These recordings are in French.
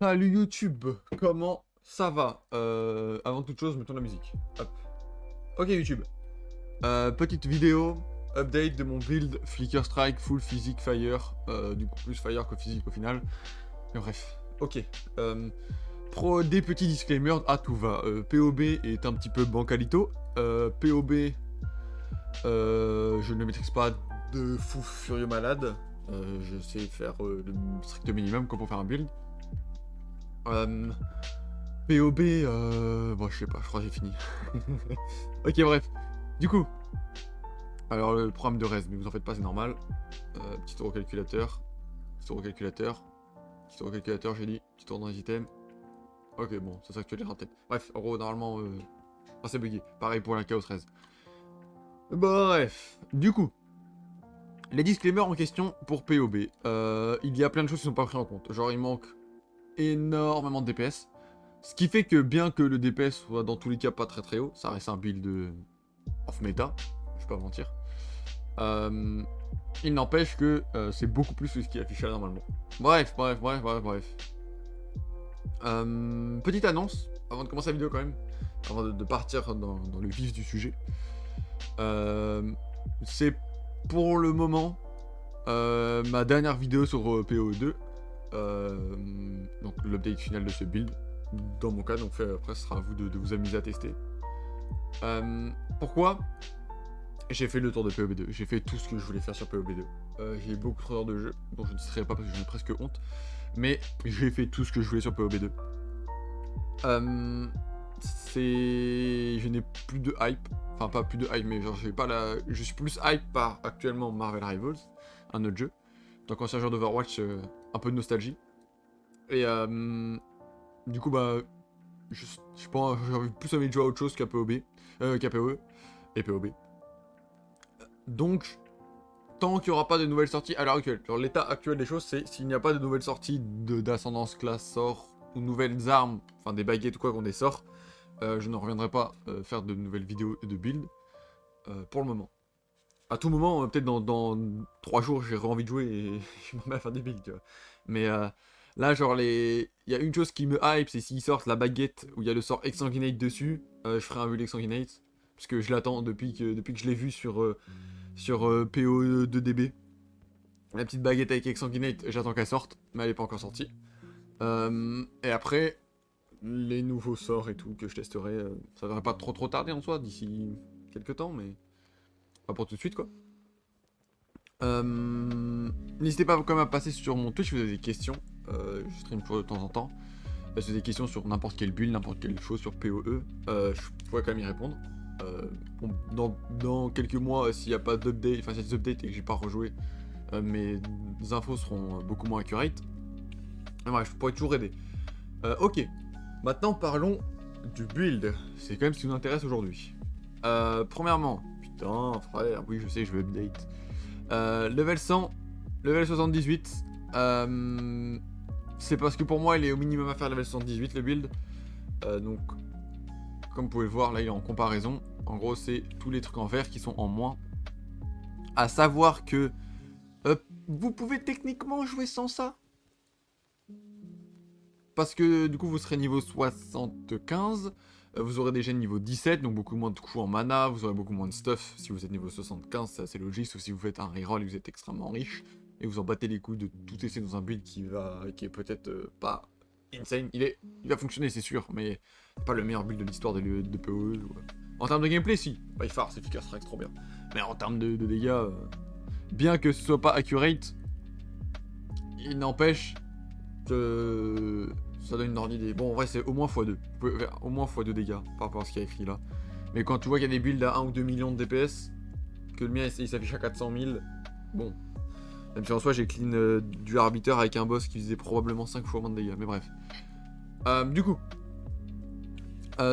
Salut YouTube, comment ça va? Avant toute chose, mettons la musique. Hop. Ok YouTube. Petite vidéo, update de mon build Flicker Strike full physique fire. Du coup plus fire que physique au final. Mais bref. Ok. Des petits disclaimers à tout va. POB est un petit peu bancalito. POB, je ne maîtrise pas de fou furieux malade. Je sais faire le strict minimum comme pour faire un build. POB, bon, je sais pas, je crois que j'ai fini. Ok, bref. Du coup, alors le programme de reste, mais vous en faites pas, c'est normal. Petit eurocalculateur, petit eurocalculateur, petit eurocalculateur, j'ai dit, petit tour dans les items. Ok, bon, c'est ça que tu as l'air en tête. Bref, euro, normalement, c'est bugué. Pareil pour la Chaos 13. Bref, du coup, les disclaimers en question pour POB. Il y a plein de choses qui sont pas prises en compte. Genre, il manque énormément de DPS. Ce qui fait que bien que le DPS soit dans tous les cas pas très très haut, ça reste un build off méta, je vais pas mentir. Il n'empêche que c'est beaucoup plus que ce qui est affiché là normalement. Bref. Petite annonce, avant de commencer la vidéo quand même, avant de partir dans le vif du sujet. C'est pour le moment ma dernière vidéo sur PoE2. Donc l'update final de ce build dans mon cas, donc après ce sera à vous de vous amuser à tester. Pourquoi? J'ai fait le tour de PoB2, j'ai fait tout ce que je voulais faire sur PoB2. J'ai beaucoup trop d'heures de jeu, dont je ne dirai pas parce que j'en ai presque honte, mais j'ai fait tout ce que je voulais sur PoB2. Je n'ai plus de hype, enfin pas plus de hype, mais genre j'ai pas la... Je suis plus hype par actuellement Marvel Rivals, un autre jeu. Donc ancien joueur d'Overwatch, un peu de nostalgie. Et du coup bah je pense j'ai plus envie de jouer à autre chose qu'à PoB, qu'à PoE et PoB. Donc tant qu'il n'y aura pas de nouvelles sorties à l'heure actuelle, genre l'état actuel des choses, c'est s'il n'y a pas de nouvelles sorties d'ascendance classe sort ou nouvelles armes, enfin des baguettes ou quoi qu'on des sorts, je ne reviendrai pas faire de nouvelles vidéos de build pour le moment. À tout moment, peut-être dans 3 jours, j'ai envie de jouer et je m'en mets à faire des builds, tu vois. Mais là, genre, il y a une chose qui me hype, c'est s'ils sortent la baguette où il y a le sort Exsanguinate dessus, je ferai un build Exsanguinate. Parce que je l'attends depuis que je l'ai vu sur PO 2DB. La petite baguette avec Exsanguinate, j'attends qu'elle sorte, mais elle n'est pas encore sortie. Et après, les nouveaux sorts et tout que je testerai, ça devrait pas trop tarder en soi, d'ici quelques temps, mais pas pour tout de suite quoi. N'hésitez pas quand même à passer sur mon Twitch si vous avez des questions. Je stream de temps en temps. Si vous avez des questions sur n'importe quelle build, n'importe quelle chose sur PoE, je pourrais quand même y répondre. Dans quelques mois, s'il n'y a pas d'update, enfin s'il y a des updates et que j'ai pas rejoué, mes infos seront beaucoup moins accurate. Mais bref, je pourrais toujours aider. Ok, maintenant parlons du build. C'est quand même ce qui nous intéresse aujourd'hui. Premièrement, putain frère, oui je sais, je vais update. Level 100, level 78. C'est parce que pour moi, il est au minimum à faire level 78 le build. Donc, comme vous pouvez le voir, là il est en comparaison. En gros, c'est tous les trucs en vert qui sont en moins. À savoir que vous pouvez techniquement jouer sans ça. Parce que du coup, vous serez niveau 75. Vous aurez déjà niveau 17, donc beaucoup moins de coups en mana. Vous aurez beaucoup moins de stuff si vous êtes niveau 75, c'est assez logique. Sauf si vous faites un reroll et vous êtes extrêmement riche. Et vous en battez les coups de tout essayer dans un build qui est peut-être pas insane. Il va fonctionner, c'est sûr, mais c'est pas le meilleur build de l'histoire de PoE. En termes de gameplay, si. By far, c'est efficace, c'est trop bien. Mais en termes de dégâts, bien que ce soit pas accurate, il n'empêche que ça donne une ordre d'idée. Bon, en vrai, c'est au moins x2. Vous pouvez faire au moins x2 dégâts par rapport à ce qu'il y a écrit là. Mais quand tu vois qu'il y a des builds à 1 ou 2 millions de DPS, que le mien il s'affiche à 400 000, bon. Même si en soi j'ai clean du arbiter avec un boss qui faisait probablement 5 fois moins de dégâts, mais bref. Du coup,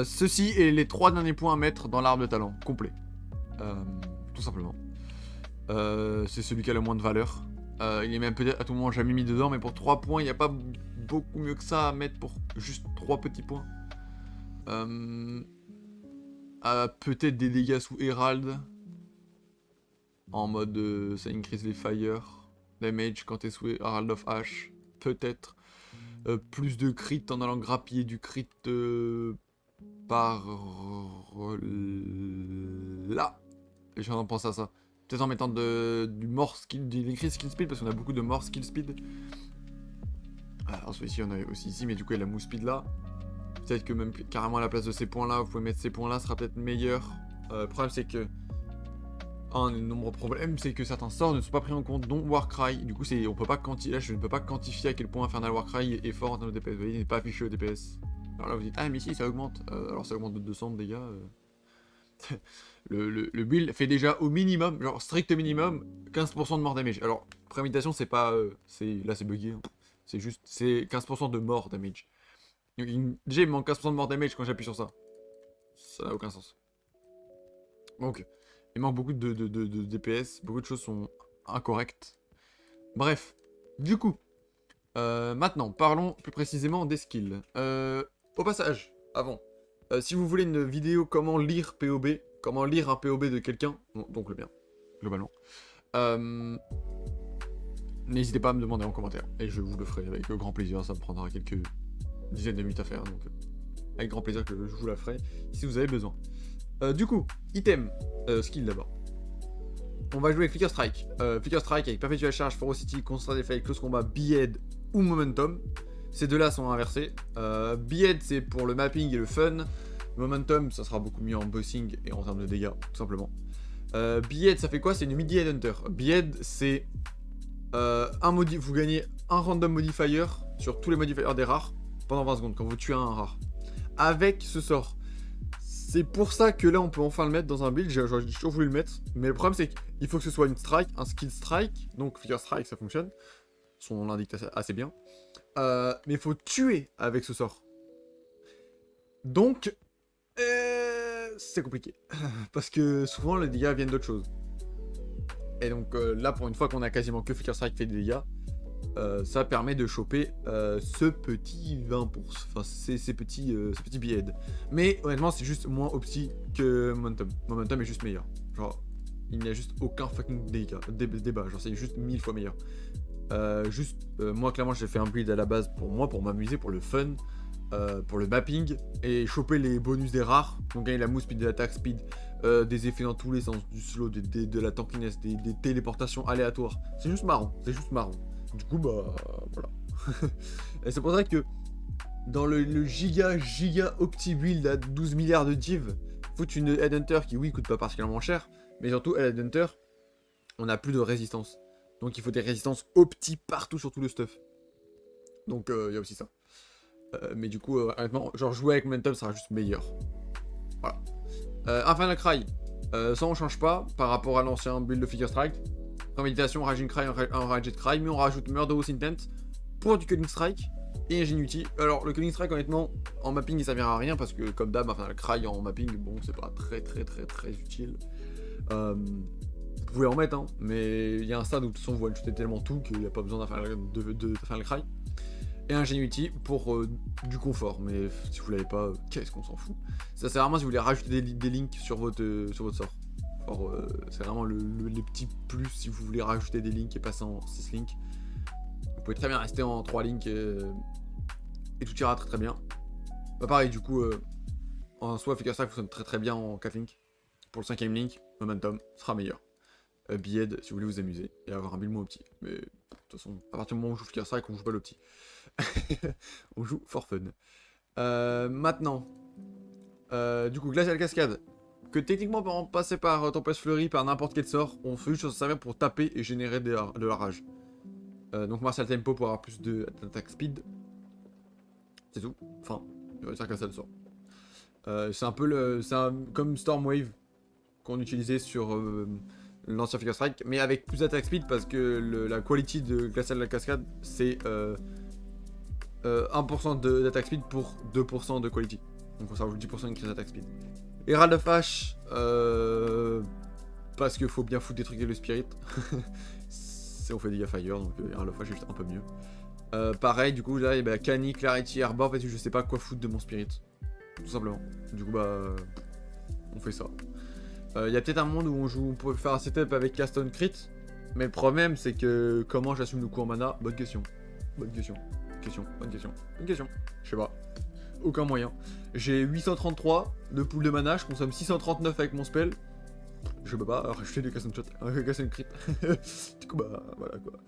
ceci est les 3 derniers points à mettre dans l'arbre de talent, complet. Tout simplement. C'est celui qui a le moins de valeur. Il est même peut-être à tout moment jamais mis dedans, mais pour 3 points, il n'y a pas beaucoup mieux que ça à mettre pour juste 3 petits points. Peut-être des dégâts sous Herald. En mode ça increase les fire damage quand t'es sous Herald of Ash. Peut-être. plus de crit en allant grappiller du crit par là. Et je viens d'en penser à ça. Peut-être en mettant du more skill, du crit skill speed, parce qu'on a beaucoup de more skill speed. Alors celui-ci, on a aussi ici, mais du coup, il y a la move speed là. Peut-être que même carrément à la place de ces points là, vous pouvez mettre ces points là, ce sera peut-être meilleur. Le problème, c'est que un des nombreux problèmes, c'est que certains sorts ne sont pas pris en compte, dont Warcry. Du coup, on peut pas là, je ne peux pas quantifier à quel point Infernal Warcry est fort en termes de DPS. Vous voyez, il n'est pas affiché au DPS. Alors là, vous dites, ah, mais si, ça augmente. Alors, ça augmente de 200 de dégâts. Le build fait déjà au minimum, genre strict minimum, 15% de mort damage. Alors, préméditation, c'est pas. Là, c'est bugué. Hein. C'est juste. C'est 15% de mort damage. Déjà, il me manque 15% de mort damage quand j'appuie sur ça. Ça n'a aucun sens. Donc. Il manque beaucoup de DPS, beaucoup de choses sont incorrectes. Bref, du coup, maintenant, parlons plus précisément des skills. Au passage, avant, si vous voulez une vidéo comment lire POB, comment lire un POB de quelqu'un, donc le bien, globalement, n'hésitez pas à me demander en commentaire, et je vous le ferai avec grand plaisir, ça me prendra quelques dizaines de minutes à faire, donc avec grand plaisir que je vous la ferai, si vous avez besoin. Du coup, item, skill d'abord. On va jouer avec Flicker Strike. Flicker Strike avec Perpetual Charge, Ferocity, Constant Effect, Close Combat, Behead ou Momentum. Ces deux-là sont inversés. Behead, c'est pour le mapping et le fun. Momentum, ça sera beaucoup mieux en bossing et en termes de dégâts, tout simplement. Behead, ça fait quoi? C'est une midi Headhunter. Behead, c'est vous gagnez un random modifier sur tous les modifiers des rares pendant 20 secondes quand vous tuez un rare. Avec ce sort. C'est pour ça que là on peut enfin le mettre dans un build, j'ai toujours voulu le mettre, mais le problème c'est qu'il faut que ce soit une strike, un skill strike, donc Flicker Strike ça fonctionne, son nom l'indique assez bien, mais il faut tuer avec ce sort. Donc, c'est compliqué, parce que souvent les dégâts viennent d'autre chose. Et donc là pour une fois qu'on a quasiment que Flicker Strike fait des dégâts, ça permet de choper ce petit 20%, enfin ces petits behead. Mais honnêtement c'est juste moins opti que Momentum. Momentum est juste meilleur. Genre il n'y a juste aucun fucking débat, genre c'est juste 1000 fois meilleur. Moi clairement j'ai fait un build à la base pour m'amuser, pour le fun, pour le mapping, et choper les bonus des rares, donc gagner la move speed, de l'attaque speed, des effets dans tous les sens, du slow, de la tankiness, des téléportations aléatoires. C'est juste marrant, c'est juste marrant. Du coup, bah, voilà. Et c'est pour ça que dans le giga opti build à 12 milliards de div, foutre une Headhunter qui, oui, coûte pas particulièrement cher, mais surtout, Headhunter, on a plus de résistance. Donc il faut des résistances opti partout sur tout le stuff. Donc il y a aussi ça. Mais du coup, honnêtement, genre jouer avec Momentum sera juste meilleur. Voilà. Infernal Cry, ça on change pas par rapport à l'ancien build de Flicker Strike. Préméditation, Raging Cry, Enraged Cry, mais on rajoute Murderous Intent pour du Culling Strike et Ingenuity. Alors le Culling Strike honnêtement en mapping il servira à rien parce que comme d'hab, enfin le Cry en mapping, bon c'est pas très utile. Vous pouvez en mettre hein, mais il y a un stade où de toute façon vous one-shootez tellement tout qu'il n'y a pas besoin de faire le Cry. Et Ingenuity pour du confort, mais si vous l'avez pas, qu'est-ce qu'on s'en fout. Ça sert vraiment si vous voulez rajouter des links sur votre sort. C'est vraiment les petits plus si vous voulez rajouter des links et passer en 6 links. Vous pouvez très bien rester en 3 links et tout ira très bien. Bah pareil du coup, en soi Flicker Strike fonctionne très bien en 4 links. Pour le 5ème link, Momentum sera meilleur. Behead si vous voulez vous amuser et avoir un build moins opti. Mais de toute façon, à partir du moment où on joue Flicker Strike, on joue pas l'opti. On joue for fun. Maintenant, du coup, Glacial Cascade. Que techniquement, par exemple, passer par Tempest Fleury, par n'importe quel sort, on fait juste servir pour taper et générer de la rage. Donc Martial Tempo pour avoir plus d'attaque speed. C'est tout. Enfin, il va dire que ça le sort. C'est un peu comme Stormwave qu'on utilisait sur l'ancien Flicker Strike, mais avec plus d'attaque speed parce que la quality de Glacial Cascade, c'est 1% d'attaque speed pour 2% de quality. Donc ça rajoute 10% d'increase d'attaque speed. Herald of Ash, parce qu'il faut bien foutre des trucs avec le spirit. On fait des dégâts fire, donc Herald of Ash est juste un peu mieux. Pareil, du coup, là, bah, Canny, Clarity, Arbor, parce que je sais pas quoi foutre de mon spirit. Tout simplement. Du coup, bah, on fait ça. Il y a peut-être un monde où on peut faire un setup avec Caston Crit, mais le problème, c'est que comment j'assume le coup en mana? Bonne question. Bonne question. bonne question. Je sais pas. Aucun moyen. J'ai 833 de pool de mana, je consomme 639 avec mon spell. Je peux pas rajouter de cast and shot, cast and crit. Du coup, bah voilà quoi.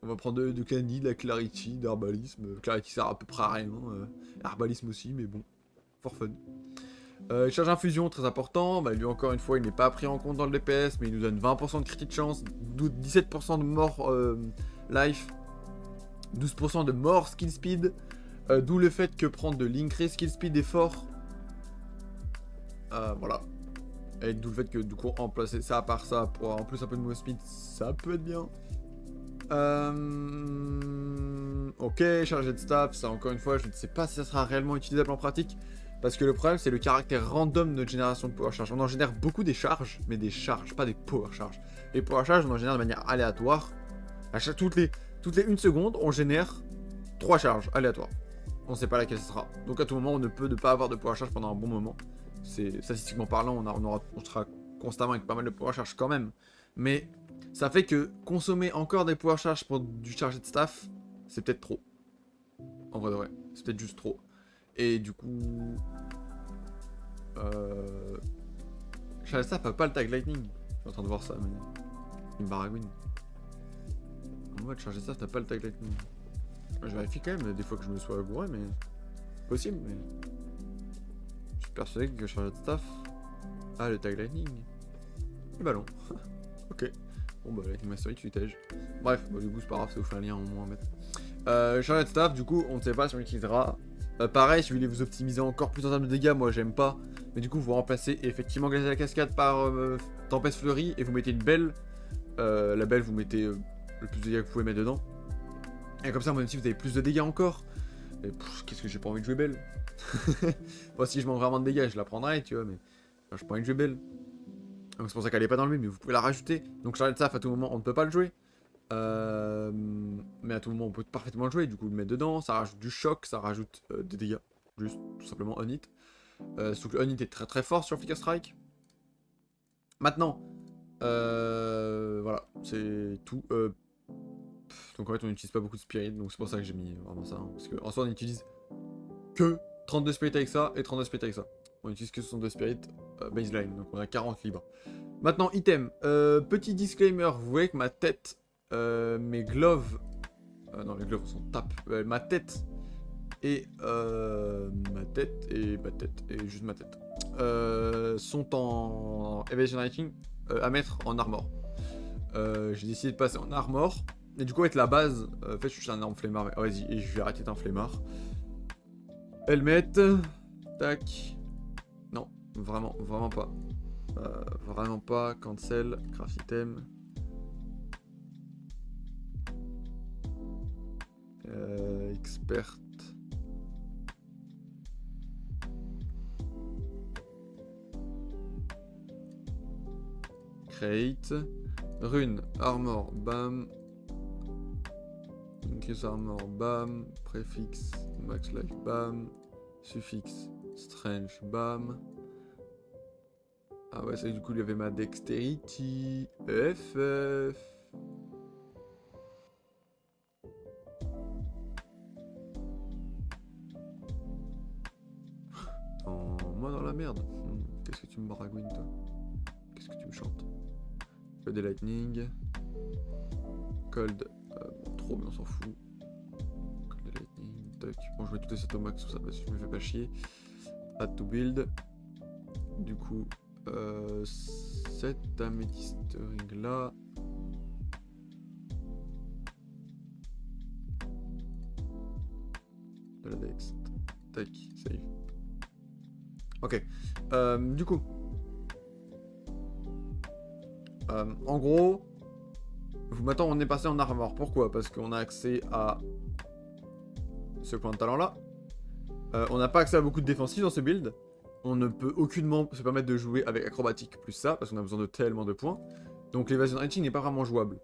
On va prendre de Candy, de la Clarity, d'Herbalisme. Clarity sert à peu près à rien. Herbalisme aussi, mais bon, for fun. Charge infusion, très important. Bah, lui, encore une fois, il n'est pas pris en compte dans le DPS, mais il nous donne 20% de critique chance, 17% de mort life, 12% de mort skill speed. D'où le fait que prendre de l'increase skill speed est fort. Voilà. Et d'où le fait que du coup remplacer ça par ça pour en plus un peu de move speed, ça peut être bien. Ok, chargé de staff, ça encore une fois, je ne sais pas si ça sera réellement utilisable en pratique. Parce que le problème, c'est le caractère random de notre génération de power charge. On en génère beaucoup des charges, mais des charges, pas des power charges. Les power charges, on en génère de manière aléatoire. Toutes les 1 seconde, on génère 3 charges aléatoires. On ne sait pas laquelle ce sera. Donc à tout moment, on ne peut ne pas avoir de power charge pendant un bon moment. C'est statistiquement parlant, on sera constamment avec pas mal de power charge quand même. Mais ça fait que consommer encore des power charge pour du chargé de staff, c'est peut-être trop. En vrai de vrai, c'est peut-être juste trop. Et du coup... chargé de staff n'a pas le tag lightning. Je suis en train de voir ça, mais... il me baragouine. En mode chargé de staff n'a pas le tag lightning. Je vérifie quand même, des fois que je me sois gouré, mais... possible, mais... je suis persuadé que chargé de staff a le tag lightning. Et ballon. Ok. Bon bah Lightning Mastery tu tèges. Bref, bah, du coup c'est pas grave, ça vous fait un lien au moins à mettre. Chargé de staff, du coup on ne sait pas si on l'utilisera. Pareil, si vous voulez vous optimiser encore plus en termes de dégâts, moi j'aime pas. Mais du coup vous remplacez effectivement Glace à la cascade par Tempête Fleurie et vous mettez une belle. La belle vous mettez le plus de dégâts que vous pouvez mettre dedans. Et comme ça même si vous avez plus de dégâts encore. Et qu'est-ce que j'ai pas envie de jouer belle. Bon si je manque vraiment de dégâts je la prendrai tu vois mais j'ai pas envie de jouer belle. Donc c'est pour ça qu'elle est pas dans le but, mais vous pouvez la rajouter. Donc chargé de staff à tout moment on ne peut pas le jouer. Mais à tout moment on peut parfaitement le jouer, du coup le mettre dedans, ça rajoute du choc, ça rajoute des dégâts. Juste tout simplement on hit. Sauf que le on hit est très très fort sur Flicker Strike. Maintenant, voilà, c'est tout. Donc en fait on n'utilise pas beaucoup de spirit, donc c'est pour ça que j'ai mis vraiment ça. Hein, parce qu'en soi on utilise que 32 spirit avec ça et 32 spirit avec ça. On utilise que 62 spirit baseline, donc on a 40 libres. Maintenant, item. Petit disclaimer, vous voyez que ma tête, mes gloves... non, les gloves sont tape. Ma tête et... et juste ma tête, sont en Evasion Lighting à mettre en armor. J'ai décidé de passer en armor. Et du coup, avec la base, en fait, je suis un arme flemmard. Mais... oh, vas-y, et je vais arrêter d'un flemmard. Helmet. Tac. Non, vraiment pas. Vraiment pas. Cancel. Craft item. Expert. Create. Rune. Armor. Bam. Increase armor. Bam. Préfixe. Max life. Bam. Suffixe. Strange. Bam. Ah ouais, ça du coup il y avait ma dexterity. FF. Oh, moi dans la merde. Qu'est-ce que tu me baragouines toi? Qu'est-ce que tu me chantes? Peu des lightning. Cold. Bon, trop mais on s'en fout. Cold des lightning. Tac. Bon je mets toutes les sets au max tout ça parce que je me fais pas chier. Add to build. Du coup. Cette améthyste ring là. De la dex. Tac, save. Ok. Du coup. En gros. Maintenant on est passé en armor. Pourquoi? Parce qu'on a accès à ce point de talent là. On n'a pas accès à beaucoup de défensifs dans ce build. On ne peut aucunement se permettre de jouer avec acrobatique plus ça, parce qu'on a besoin de tellement de points. Donc l'évasion rating n'est pas vraiment jouable.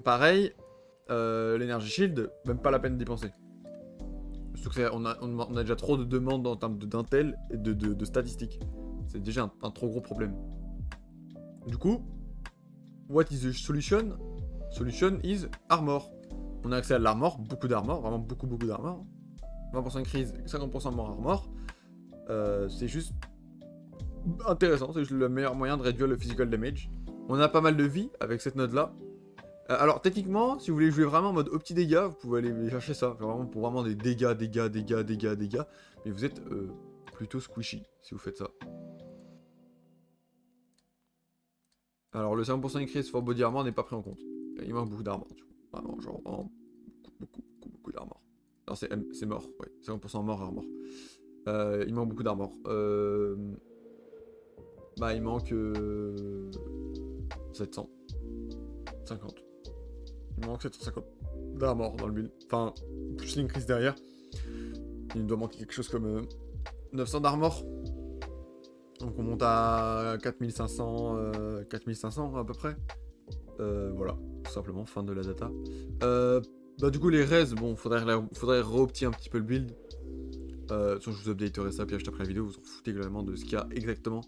Pareil, l'énergie shield, même pas la peine d'y penser. Surtout qu'on a déjà trop de demandes en termes d'intel et de statistiques. C'est déjà un trop gros problème. Du coup, what is the solution? Solution is armor. On a accès à de l'armor, beaucoup d'armor, vraiment beaucoup d'armor. 20% de crise, 50% de mort armor. C'est juste intéressant, c'est juste le meilleur moyen de réduire le physical damage. On a pas mal de vie avec cette note là. Alors techniquement, si vous voulez jouer vraiment en mode opti dégâts, vous pouvez aller chercher ça. Genre vraiment pour vraiment des dégâts. Mais vous êtes plutôt squishy si vous faites ça. Alors le 50% increase for body armor n'est pas pris en compte. Il manque beaucoup d'armor. Vraiment, genre vraiment beaucoup d'armor. Non, c'est mort, ouais. 50% mort armor. Il manque beaucoup d'armor. Bah il manque 750. Il manque 750 d'armor dans le build. Enfin, plus l'increase derrière. Il doit manquer quelque chose comme 900 d'armor. Donc on monte à 4500 à peu près. Voilà, tout simplement, fin de la data. Bah du coup les res, bon, faudrait re-opti un petit peu le build. Je vous updaterai ça puis juste après la vidéo, vous en foutez globalement de ce qu'il y a exactement.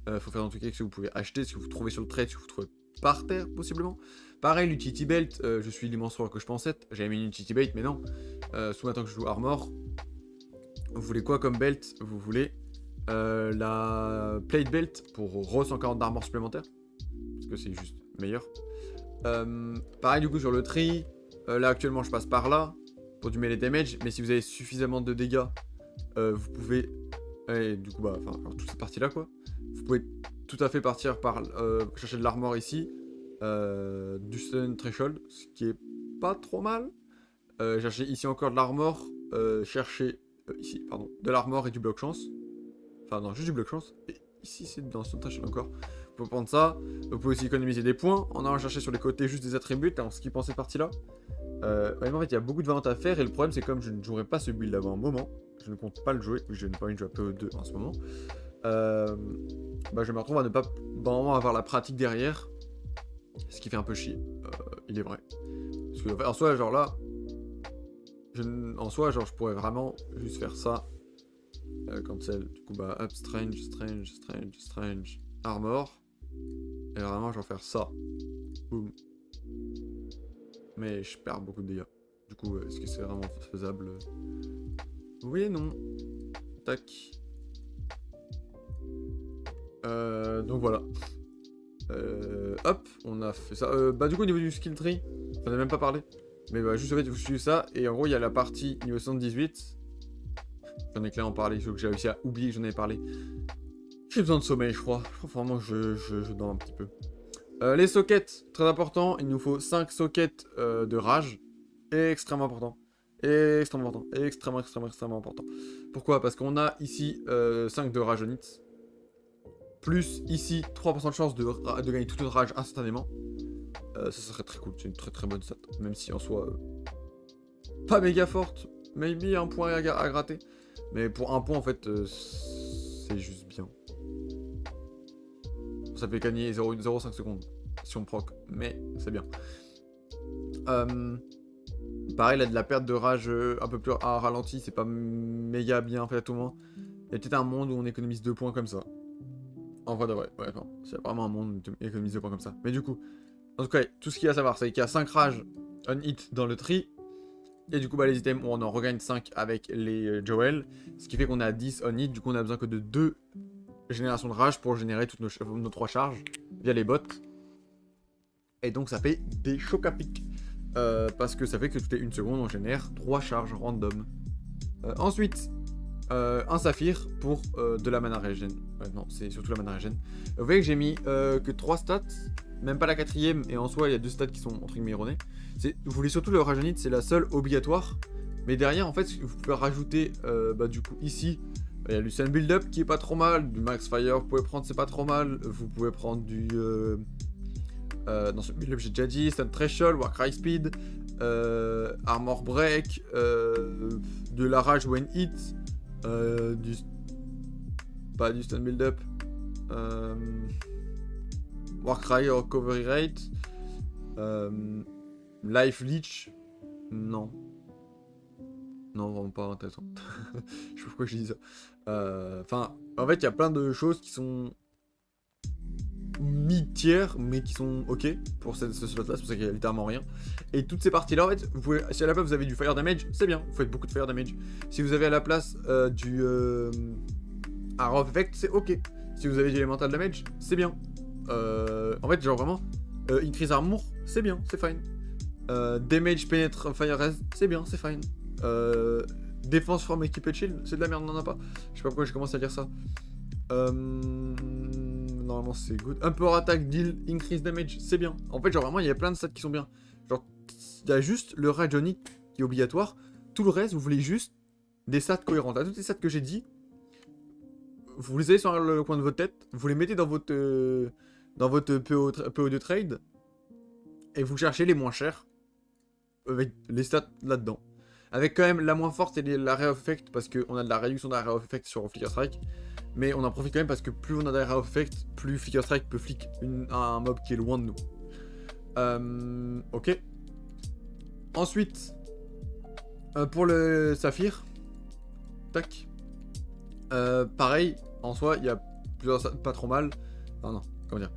Faut faire dans tout cas ce que vous pouvez acheter, ce que vous trouvez sur le trade, ce que vous trouvez par terre possiblement. Pareil, l'utility belt, je suis l'immense roi que je pensais. J'avais mis une utility belt, mais non. Sous maintenant que je joue armor, vous voulez quoi comme belt? Vous voulez la plate belt pour re 140 d'armor supplémentaire, parce que c'est juste meilleur. Pareil du coup sur le tri, là actuellement je passe par là pour du melee damage, mais si vous avez suffisamment de dégâts, vous pouvez, et du coup bah, enfin toute cette partie là quoi, vous pouvez tout à fait partir par chercher de l'armor ici, du stun threshold, ce qui est pas trop mal. Chercher ici encore de l'armor, chercher ici pardon de l'armor et du bloc chance. Enfin non, juste du bloc chance. Et ici c'est dans stun threshold encore. Vous pouvez prendre ça. Vous pouvez aussi économiser des points en allant chercher sur les côtés juste des attributs en skippant cette partie là. Ouais, en fait il y a beaucoup de ventes à faire et le problème c'est comme je ne jouerai pas ce build avant un moment, je ne compte pas le jouer, je n'ai pas envie de jouer à PO2 en ce moment. Bah je me retrouve à ne pas vraiment avoir la pratique derrière, ce qui fait un peu chier, il est vrai. Parce que en soi genre là, je pourrais vraiment juste faire ça, cancel, du coup bah up strange, armor, et vraiment genre faire ça, boum. Mais je perds beaucoup de dégâts. Du coup, est-ce que c'est vraiment faisable? Oui et non. Tac. Donc voilà. Hop, on a fait ça. Bah du coup au niveau du skill tree, on n'a même pas parlé. Mais bah juste en fait vous suivez ça. Et en gros il y a la partie niveau 78. J'en ai clairement parlé, il faut que j'ai réussi à oublier que j'en avais parlé. J'ai besoin de sommeil je crois. Je crois vraiment que je dors un petit peu. Les sockets, très important. Il nous faut 5 sockets de rage. Extrêmement important. Extrêmement important. Pourquoi? Parce qu'on a ici 5 de rageonite. Plus ici 3% de chance de gagner toute notre rage instantanément. Ça serait très cool. C'est une très bonne stat. Même si en soi, pas méga forte. Maybe un point à gratter. Mais pour un point en fait, c'est juste bien. Ça fait gagner 0,5 secondes si on proc, mais c'est bien. Pareil, là, de la perte de rage un peu plus ralenti, c'est pas méga bien fait à tout moment. Il y a peut-être un monde où on économise 2 points comme ça. En vrai de vrai, ouais, enfin, c'est vraiment un monde où on économise 2 points comme ça. Mais du coup, en tout cas, tout ce qu'il y a à savoir, c'est qu'il y a 5 rages on hit dans le tri. Et du coup, bah, les items, on en regagne 5 avec les Joel. Ce qui fait qu'on est à 10 on hit. Du coup, on a besoin que de 2 générations de rage pour générer toutes nos 3 charges via les bots. Et donc, ça fait des chocs à pic. Parce que ça fait que toutes les 1 seconde, on génère 3 charges random. Ensuite, un saphir pour de la mana regen. Non, c'est surtout la mana regen. Vous voyez que j'ai mis que 3 stats, même pas la 4ème, et en soi, il y a 2 stats qui sont entre guillemets erronées. Vous voulez surtout le rajeunite, c'est la seule obligatoire. Mais derrière, en fait, vous pouvez rajouter, bah, du coup, ici, il y a Lucien Build-Up qui est pas trop mal. Du Max Fire, vous pouvez prendre, c'est pas trop mal. Vous pouvez prendre du. Dans ce build-up, j'ai déjà dit, Stun Threshold, Warcry Speed, Armor Break, de la rage when hit, pas du Stun Build-Up, Warcry Recovery Rate, Life Leech, non. Non, vraiment pas intéressant. Je sais pas pourquoi je dis ça. Enfin, en fait, il y a plein de choses qui sont mid-tier, mais qui sont ok pour ce slot-là, c'est pour ça qu'il y a littéralement rien. Et toutes ces parties-là, en fait, vous pouvez, si à la place vous avez du fire damage, c'est bien, vous faites beaucoup de fire damage. Si vous avez à la place du Arrow of Effect, c'est ok. Si vous avez du Elemental Damage, c'est bien. En fait, genre vraiment, Increase Armor, c'est bien, c'est fine. Damage Penetre Fire Res, c'est bien, c'est fine. Défense from Equiped Shield, c'est de la merde, on n'en a pas. Je sais pas pourquoi j'ai commencé à dire ça. Normalement c'est good. Emperor Attack, Deal, Increase Damage, c'est bien. En fait, genre vraiment, il y a plein de stats qui sont bien. Genre, il y a juste le Radionic qui est obligatoire. Tout le reste, vous voulez juste des stats cohérentes. Là, toutes les stats que j'ai dit, vous les avez sur le coin de votre tête, vous les mettez dans votre PO de trade, et vous cherchez les moins chers, avec les stats là-dedans. Avec quand même la moins forte, c'est l'Area of Effect, parce qu'on a de la réduction d'Area of Effect sur Flicker Strike. Mais on en profite quand même parce que plus on a d'Area of Effect, plus Flicker Strike peut flick un mob qui est loin de nous. Ok. Ensuite, pour le Saphir, tac. Pareil, en soi, il y a plusieurs stats pas trop mal. Non, comment dire.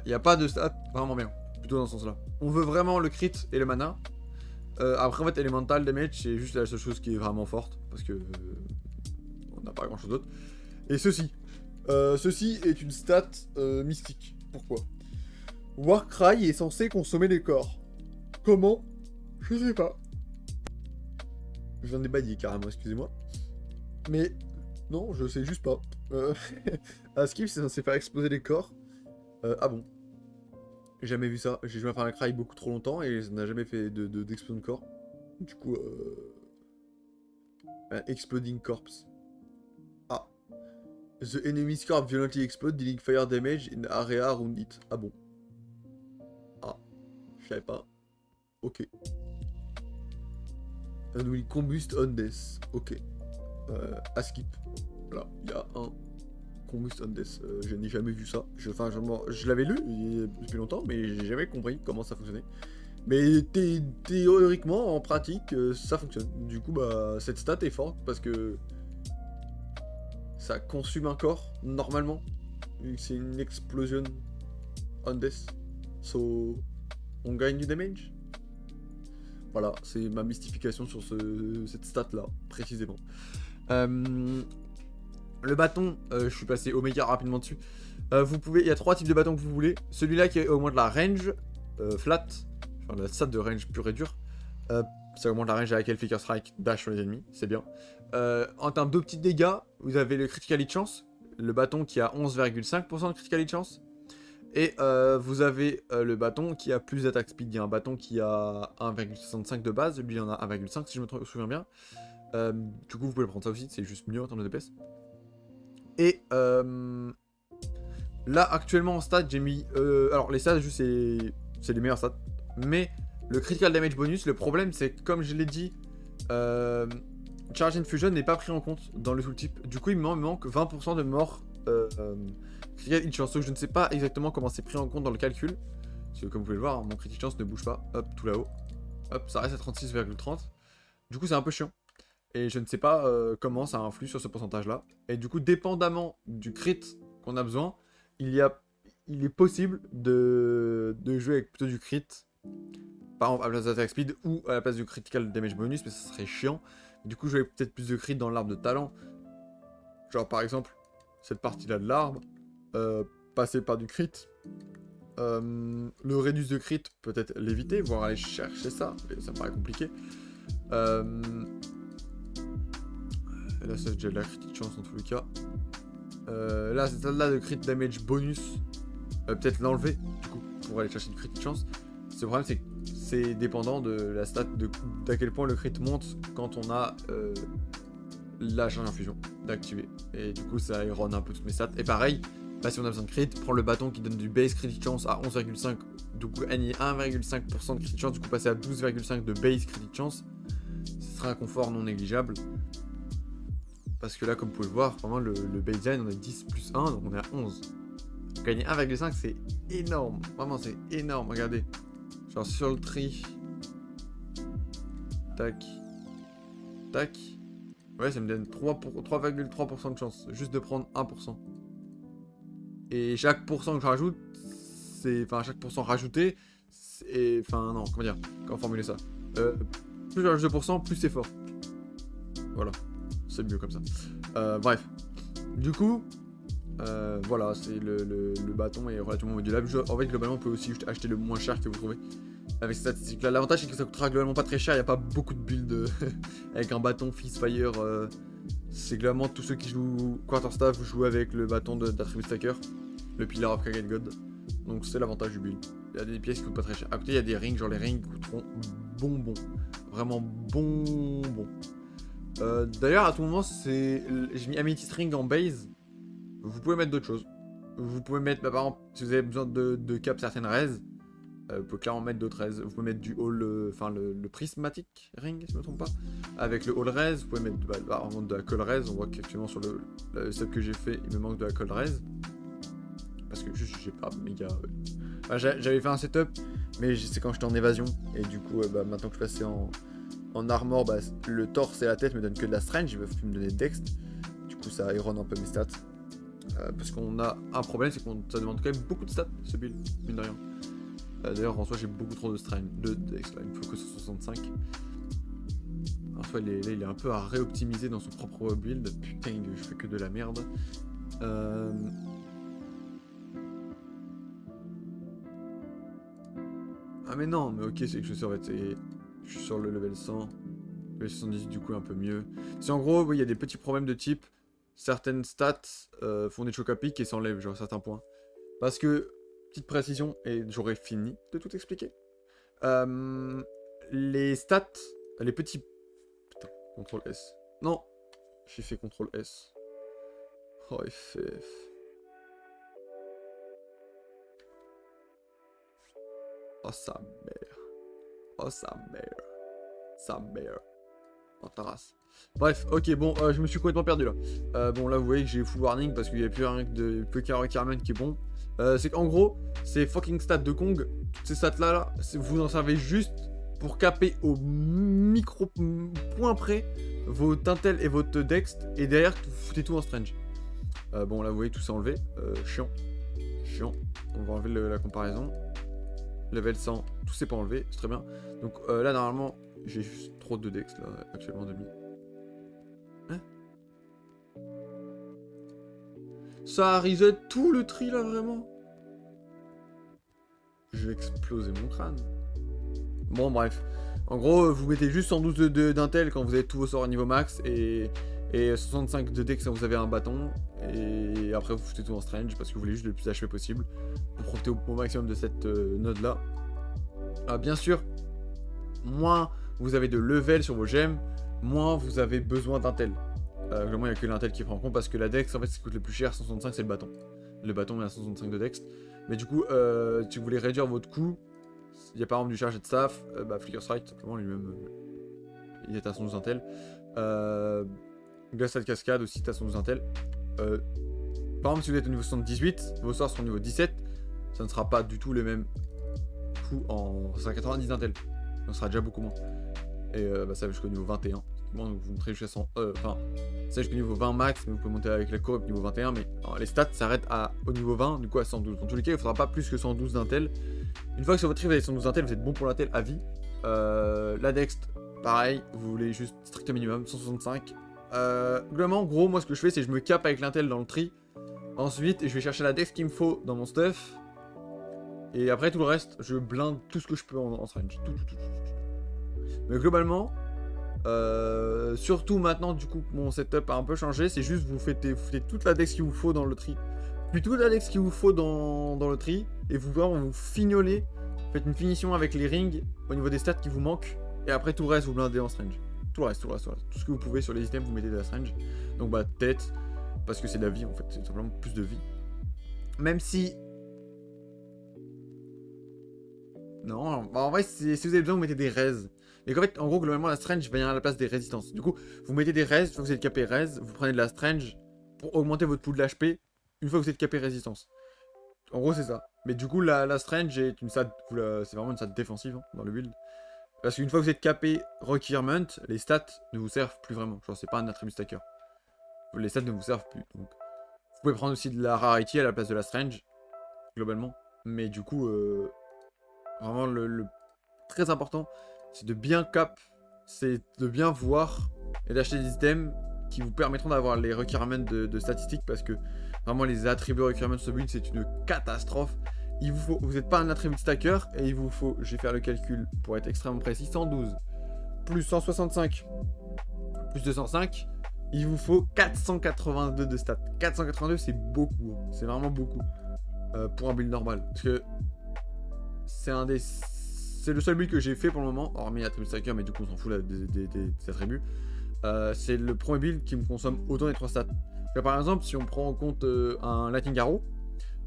Il n'y a pas de stats vraiment bien, plutôt dans ce sens-là. On veut vraiment le crit et le mana. Après, en fait, Elemental Damage, c'est juste la seule chose qui est vraiment forte, parce que on n'a pas grand-chose d'autre. Et ceci. Ceci est une stat mystique. Pourquoi? Warcry est censé consommer les corps. Comment? Je sais pas. Je viens de débailler carrément, excusez-moi. Mais non, je sais juste pas. Askip, c'est censé faire exploser les corps. Ah bon? J'ai jamais vu ça. J'ai joué à Far Cry beaucoup trop longtemps et ça n'a jamais fait d'explosion de corps. Du coup, Exploding Corpse. Ah. The enemy's corpse violently explode, dealing fire damage in area around it. Ah bon. Ah. Je savais pas. Ok. And will combust on death. Ok. À skip. Là, il y a un combust on death. Je n'ai jamais vu ça. Je l'avais lu depuis longtemps, mais j'ai jamais compris comment ça fonctionnait. Mais théoriquement, en pratique, ça fonctionne. Du coup, bah, cette stat est forte parce que ça consume un corps, normalement. C'est une explosion on death. So, on gagne du damage. Voilà, c'est ma mystification sur cette stat-là, précisément. Le bâton, je suis passé Omega rapidement dessus. Il y a 3 types de bâtons que vous voulez. Celui-là qui augmente la range, flat, enfin la stat de range pure et dure. Ça augmente la range à laquelle Flicker Strike dash sur les ennemis, c'est bien. En termes de petits dégâts, vous avez le Critical Hit Chance, le bâton qui a 11,5% de Critical Hit Chance. Et vous avez le bâton qui a plus d'attaque speed. Il y a un bâton qui a 1,65 de base, lui il en a 1,5 si je me souviens bien. Du coup vous pouvez prendre ça aussi, c'est juste mieux en termes de DPS. Et là actuellement en stats j'ai mis... alors les stats juste c'est les meilleurs stats. Mais le critical damage bonus, le problème c'est que comme je l'ai dit, Charge Infusion n'est pas pris en compte dans le tooltip. Du coup il me manque 20% de morts critical hit chance. Donc je ne sais pas exactement comment c'est pris en compte dans le calcul. Parce que comme vous pouvez le voir, mon critical chance ne bouge pas. Hop, tout là-haut. Hop, ça reste à 36,30. Du coup c'est un peu chiant. Et je ne sais pas comment ça influe sur ce pourcentage-là. Et du coup, dépendamment du crit qu'on a besoin, il est possible de jouer avec plutôt du crit. Par exemple, à la place d'attack speed ou à la place du critical damage bonus, mais ça serait chiant. Du coup, jouer peut-être plus de crit dans l'arbre de talent. Genre, par exemple, cette partie-là de l'arbre, passer par du crit. Le réduce de crit, peut-être l'éviter, voire aller chercher ça. Mais ça me paraît compliqué. Là, c'est déjà de la critique chance en tous les cas. Là, c'est celle-là de crit damage bonus. Peut-être l'enlever, du coup, pour aller chercher une critique chance. Le problème, c'est que c'est dépendant de la stat d'à quel point le crit monte quand on a la charge d'infusion d'activer. Et du coup, ça errone un peu toutes mes stats. Et pareil, là, si on a besoin de crit, prendre le bâton qui donne du base critique chance à 11,5. Du coup, gagner 1,5% de critique chance. Du coup, passer à 12,5 de base critique chance. Ce sera un confort non négligeable. Parce que là, comme vous pouvez le voir, vraiment le baseline, on a 10 plus 1, donc on est à 11. Gagner 1,5, c'est énorme. Vraiment, c'est énorme. Regardez. Genre sur le tri. Tac. Tac. Ouais, ça me donne 3,3% de chance. Juste de prendre 1%. Et chaque pourcent que je rajoute, c'est... Enfin, chaque pourcent rajouté, c'est... Enfin, non, comment dire? Comment formuler ça? Plus je rajoute 2%, plus c'est fort. Voilà. C'est mieux comme ça. Bref. Du coup... voilà, c'est le bâton est relativement modulable. En fait, globalement, vous pouvez aussi acheter le moins cher que vous trouvez. Avec ces statistiques-là. L'avantage, c'est que ça coûtera globalement pas très cher. Il n'y a pas beaucoup de builds avec un bâton Fire. C'est globalement tous ceux qui jouent Quarterstaff jouent avec le bâton d'Attribute Stacker, le Pillar of Kagan God. Donc, c'est l'avantage du build. Il y a des pièces qui coûtent pas très cher. À côté, il y a des rings. Genre, les rings coûteront bonbon. Vraiment bonbon. D'ailleurs, à tout moment, j'ai mis Amethyst Ring en base. Vous pouvez mettre d'autres choses. Vous pouvez mettre, par exemple, si vous avez besoin de cap certaines raises, vous pouvez clairement mettre d'autres raises. Vous pouvez mettre du hall, le prismatic ring, si je ne me trompe pas. Avec le hall raise, vous pouvez mettre par exemple de la colle raise. On voit qu'actuellement sur le setup que j'ai fait, il me manque de la colle raise. Parce que juste, j'ai pas méga. Enfin, j'avais fait un setup, mais c'est quand j'étais en évasion. Et du coup, maintenant que je passais en armor, le torse et la tête me donnent que de la strange. Ils peuvent plus me donner de dext. Du coup, ça erronne un peu mes stats. Parce qu'on a un problème, c'est que ça demande quand même beaucoup de stats, ce build, mine de rien. D'ailleurs, en soi, j'ai beaucoup trop de strain, de dex, là, il me faut que 165. En soi, il est un peu à réoptimiser dans son propre build. Putain, je fais que de la merde. Ah mais non, mais ok, c'est que je suis en fait, je suis sur le level 100. Le 70 du coup un peu mieux. C'est en gros, oui, il y a des petits problèmes de type. Certaines stats font des chocs à pic et s'enlèvent, genre certains points. Parce que, petite précision, et j'aurais fini de tout expliquer. Les stats, les petits... Putain, CTRL S. Non, j'ai fait CTRL S. Oh, FF. Oh, sa mère. Oh, sa mère. Sa mère. Oh, ta race. Bref, ok, bon, je me suis complètement perdu là. Bon, là, vous voyez que j'ai full warning parce qu'il n'y a plus rien de peu requirement qui est bon. C'est qu'en gros, ces fucking stats de Kong, ces stats là, vous en servez juste pour caper au micro point près vos Tintel et votre Dext, et derrière, vous foutez tout en strange. Bon, là, vous voyez, tout s'est enlevé. Chiant. Chiant. On va enlever la comparaison. Level 100, tout s'est pas enlevé, c'est très bien. Donc là, normalement, j'ai juste trop de Dex là, actuellement demi. Hein? Ça a reset tout le tri là, vraiment? Je vais exploser mon crâne. Bon, bref. En gros, vous mettez juste 112 d'intel quand vous avez tous vos sorts à niveau max et 65 de Dex quand vous avez un bâton. Et après, vous foutez tout en strange parce que vous voulez juste le plus HP possible pour profiter au maximum de cette node là. Bien sûr, moins vous avez de level sur vos gemmes, moins vous avez besoin d'intel. Vraiment, il n'y a que l'intel qui prend en compte parce que la dex, en fait, ce qui coûte le plus cher, 165, c'est le bâton. Le bâton est à 165 de dex. Mais du coup, si vous voulez réduire votre coût, il y a par exemple du charge de staff, Flicker Strike, simplement lui-même, il est à 112 intel. Glace de cascade aussi, à 112 intel. Par exemple, si vous êtes au niveau 78, vos sorts seront au niveau 17, ça ne sera pas du tout les mêmes coûts en 190 d'intel. Ça sera déjà beaucoup moins. Et ça va jusqu'au niveau 21. Donc vous montrez jusqu'à 100. Enfin, ça jusqu'au niveau 20 max, mais vous pouvez monter avec la coop niveau 21. Mais alors, les stats s'arrêtent au niveau 20, du coup à 112. Dans tous les cas, il ne faudra pas plus que 112 d'intel. Une fois que sur votre tree vous avez 112 d'intel, vous êtes bon pour l'intel à vie. La dext, pareil, vous voulez juste strict minimum, 165. Globalement, gros, moi ce que je fais, c'est que je me cape avec l'intel dans le tree. Ensuite, je vais chercher la dext qu'il me faut dans mon stuff. Et après tout le reste, je blinde tout ce que je peux en range. Tout. Mais globalement, surtout maintenant du coup mon setup a un peu changé, c'est juste vous faites toute la dex qu'il vous faut dans le tri, puis toute la dex qu'il vous faut dans le tri, et vous fignolez, faites une finition avec les rings au niveau des stats qui vous manquent, et après tout le reste vous blindez en strange. Tout le reste. Tout ce que vous pouvez sur les items vous mettez de la strange. Donc tête, parce que c'est de la vie en fait, c'est simplement plus de vie. Même si... Non, en vrai, si vous avez besoin, vous mettez des raises. Mais qu'en fait, en gros, globalement, la strange va venir à la place des résistances. Du coup, vous mettez des raises, une fois que vous êtes capé raise, vous prenez de la strange pour augmenter votre pool d'HP une fois que vous êtes capé résistance. En gros, c'est ça. Mais du coup, la strange est une stat, c'est vraiment une stat défensive dans le build. Parce qu'une fois que vous êtes capé requirement, les stats ne vous servent plus vraiment. Genre, c'est pas un attribut stacker. Les stats ne vous servent plus. Donc, vous pouvez prendre aussi de la rarity à la place de la strange, globalement. Mais du coup, vraiment le très important, c'est de bien cap, c'est de bien voir et d'acheter des items qui vous permettront d'avoir les requirements de statistiques, parce que vraiment les attributs requirements de ce build, c'est une catastrophe. Il vous faut, vous n'êtes pas un attribut stacker et il vous faut, je vais faire le calcul pour être extrêmement précis, 112 plus 165 plus 205, il vous faut 482 de stats. 482, c'est beaucoup, hein. C'est vraiment beaucoup pour un build normal, parce que c'est le seul build que j'ai fait pour le moment, hormis attribut stacker, mais du coup on s'en fout là, des attributs. C'est le premier build qui me consomme autant les 3 stats. Par exemple, si on prend en compte un Lightning Arrow,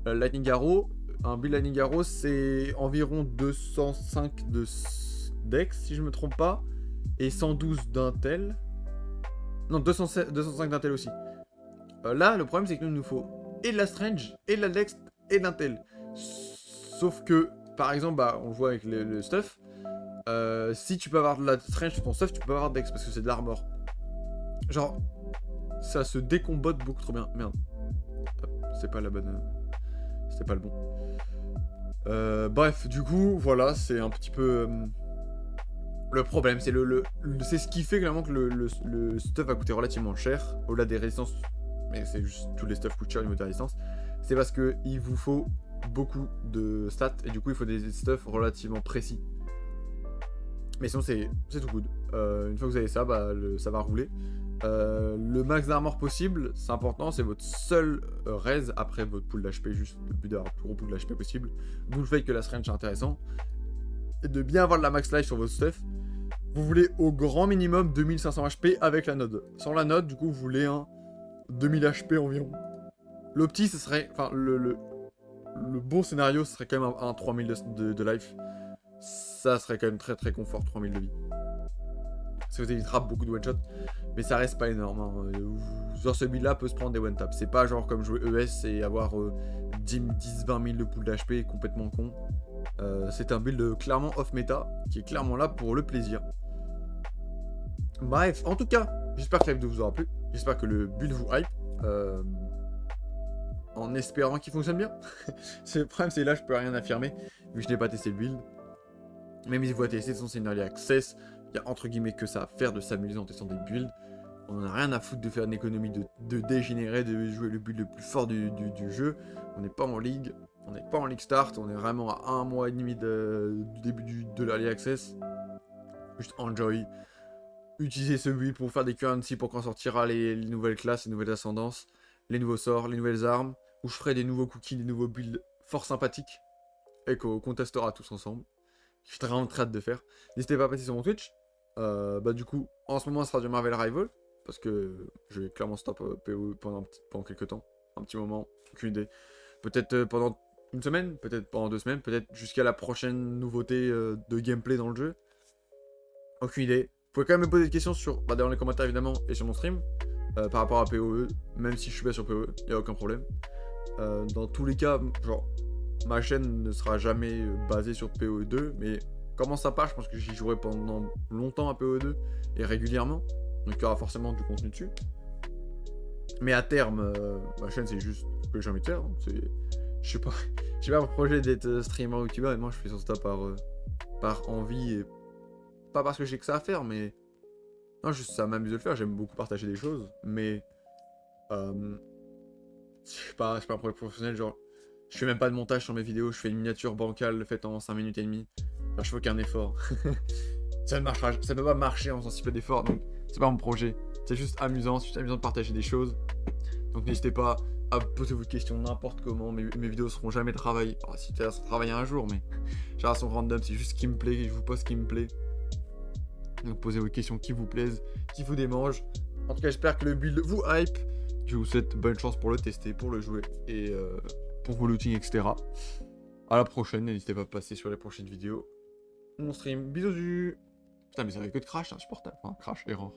un build Lightning Arrow, c'est environ 205 de dex, si je me trompe pas, et 112 d'intel. Non, 205 d'intel aussi. Là, le problème, c'est que nous faut et de la strange, et de la dex, et de l'intel. Sauf que, par exemple, bah, on le voit avec le stuff, si tu peux avoir de la strange sur ton stuff, tu peux avoir de dex, parce que c'est de l'armor. Genre, ça se décombote beaucoup trop bien. Merde. C'est pas la bonne... C'était pas le bon. Bref, du coup, voilà, c'est un petit peu... le problème, c'est c'est ce qui fait clairement que le stuff va coûter relativement cher, au-delà des résistances, mais c'est juste tous les stuffs coûtent cher au niveau de la résistance. C'est parce que il vous faut beaucoup de stats, et du coup il faut des stuffs relativement précis. Mais sinon c'est tout good. Une fois que vous avez ça, bah, ça va rouler. Le max d'armor possible, c'est important, c'est votre seul raise après votre pool d'HP, juste le but d'avoir le plus gros pool d'HP possible. Vous le faites que la range est intéressant. Et de bien avoir de la max life sur votre stuff. Vous voulez au grand minimum 2500 HP avec la node. Sans la node, du coup, vous voulez un 2000 HP environ. L'opti, ce serait... Enfin, le bon scénario, ce serait quand même un 3000 de life. Ça serait quand même très très confort, 3000 de vie. Ça vous évitera beaucoup de one-shot. Mais ça reste pas énorme. Hein. Genre, ce build-là peut se prendre des one-tap. C'est pas genre comme jouer ES et avoir 10-20 000 de pool d'HP complètement con. C'est un build clairement off-méta, qui est clairement là pour le plaisir. Bref, en tout cas, j'espère que la vidéo vous aura plu. J'espère que le build vous hype. En espérant qu'il fonctionne bien. Le problème, c'est là, je peux rien affirmer, vu que je n'ai pas testé le build. Même si vous avez testé, de toute façon, c'est une early access. Il y a entre guillemets que ça à faire de s'amuser en testant des builds. On en a rien à foutre de faire une économie de dégénérer, de jouer le build le plus fort du jeu. On n'est pas en ligue. On n'est pas en League Start, on est vraiment à 1 mois et demi du début de l'Early Access. Juste enjoy. Utilisez ce build pour faire des currency pour quand sortira les nouvelles classes, les nouvelles ascendances, les nouveaux sorts, les nouvelles armes. Où je ferai des nouveaux cookies, des nouveaux builds fort sympathiques. Et qu'on testera tous ensemble. J'ai vraiment très hâte de faire. N'hésitez pas à passer sur mon Twitch. Bah du coup, en ce moment, ce sera du Marvel Rival. Parce que je vais clairement stop PoE pendant quelques temps. Un petit moment, aucune idée. Peut-être pendant une semaine, peut-être pendant 2 semaines, peut-être jusqu'à la prochaine nouveauté de gameplay dans le jeu. Aucune idée. Vous pouvez quand même me poser des questions dans les commentaires évidemment et sur mon stream par rapport à PoE, même si je suis pas sur PoE, il n'y a aucun problème. Dans tous les cas, genre, ma chaîne ne sera jamais basée sur PoE 2, mais comment ça part, je pense que j'y jouerai pendant longtemps à PoE 2 et régulièrement, donc il y aura forcément du contenu dessus. Mais à terme, ma chaîne c'est juste ce que j'ai envie de faire, je sais pas, j'ai pas pour projet d'être streamer ou youtubeur, et moi je fais sur ça par envie et pas parce que j'ai que ça à faire, mais non, juste ça m'amuse de le faire, j'aime beaucoup partager des choses, mais je sais pas un projet professionnel, genre je fais même pas de montage sur mes vidéos, je fais une miniature bancale faite en 5 minutes et demie, genre je fais aucun effort. Ça ne peut pas marcher en faisant si peu d'efforts, donc c'est pas mon projet, c'est juste amusant de partager des choses, donc n'hésitez pas à poser vos questions n'importe comment, mes vidéos seront jamais travaillées, enfin, si elles seront travaillées un jour, mais genre elles sont random, c'est juste ce qui me plaît, et je vous pose ce qui me plaît. Donc posez vos questions qui vous plaisent, qui vous démangent. En tout cas, j'espère que le build vous hype. Je vous souhaite bonne chance pour le tester, pour le jouer et pour vos lootings, etc. À la prochaine, n'hésitez pas à passer sur les prochaines vidéos. Mon stream, bisous. Putain, mais ça avait que de crash, c'est insupportable. Enfin, crash, erreur.